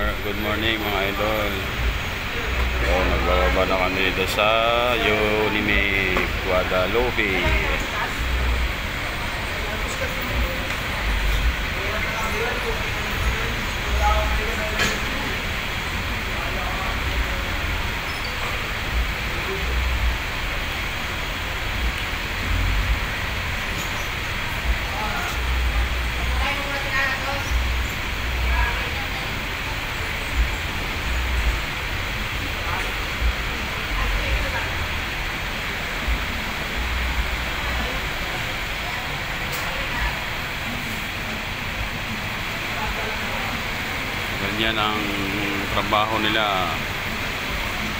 Good morning mga idol. So, nagbababa na kami dito sa Unimig, Guadalupe. Ganyan ang trabaho nila.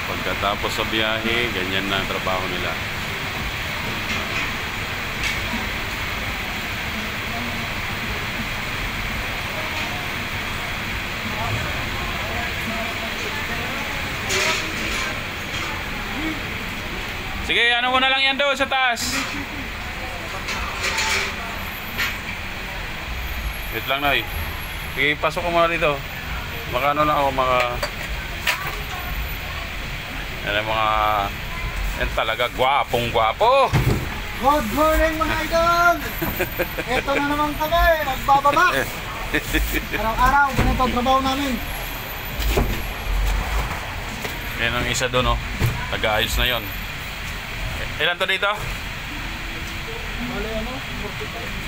Pagkatapos sa biyahe, ganyan na ang trabaho nila. Sige, ano mo na lang yan doon sa taas. Wait lang na eh. Sige, pasok ko muna dito. Baka ano lang ako yan talaga gwapong gwapo. Good morning mga idol. Ito na naman kami, nagbababa. Araw-araw, ganito ang trabaho namin. Yan ang isa doon, oh. Taga-ayos na yon. Ilan to dito? Mali ano? 45.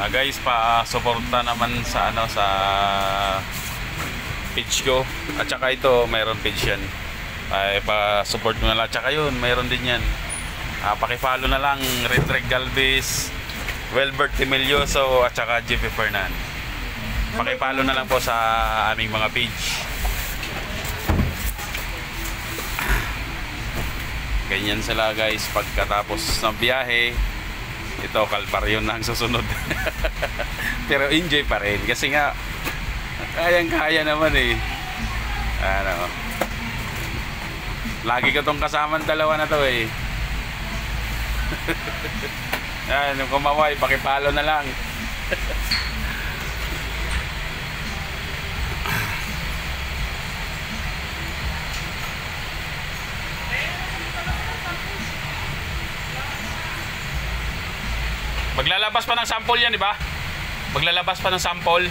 Guys, pa-suporta naman sa sa page ko. At saka ito, mayroon page yan. Ay, pa-support mo na lang. At saka yun, mayroon din yan. Paki-follow na lang Redreg Galvez, Welbert Temelioso, at saka JP Fernan. Paki-follow na lang po sa aming mga page. Ganyan sila guys pagkatapos ng biyahe. Ito, kalbaryo na ang susunod. Pero enjoy pa rin. Kasi nga, kayang-kaya naman eh. Ano, lagi ko tong kasamang dalawa na to eh. Yan, yung kumaway, pakipalo na lang. Maglalabas pa ng sample yan, di ba? Maglalabas pa ng sample.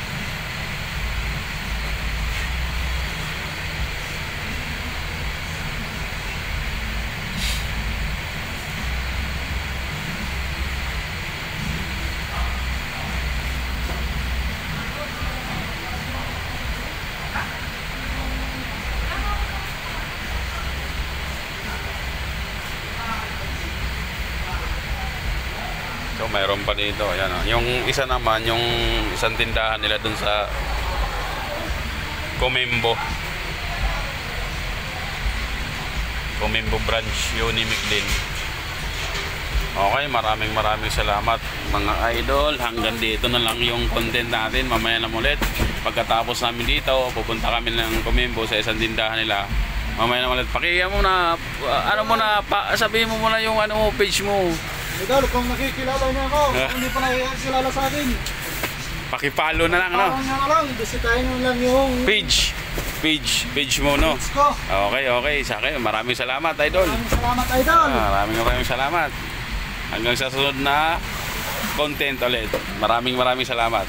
So mayroon pa dito, ayan oh. Yung isa naman, yung isang tindahan nila dun sa Comembo branch, Unimig din. Okay, maraming salamat mga idol. Hanggang dito na lang yung content natin. Mamaya na ulit. Pagkatapos namin dito, pupunta kami ng Comembo sa isang tindahan nila. Mamaya na ulit. Pakiya mo na, sabihin mo muna yung page mo. Idol, kung nakikilala niyo ako, hindi pa nakikilala sa akin. Pakipalo na lang, no? Parang nga lang, bisitahin mo lang yung page mo, no? page ko. Okay, sa akin. Maraming salamat, idol. Maraming salamat, idol. Maraming salamat. Hanggang sa susunod na content ulit. Maraming salamat.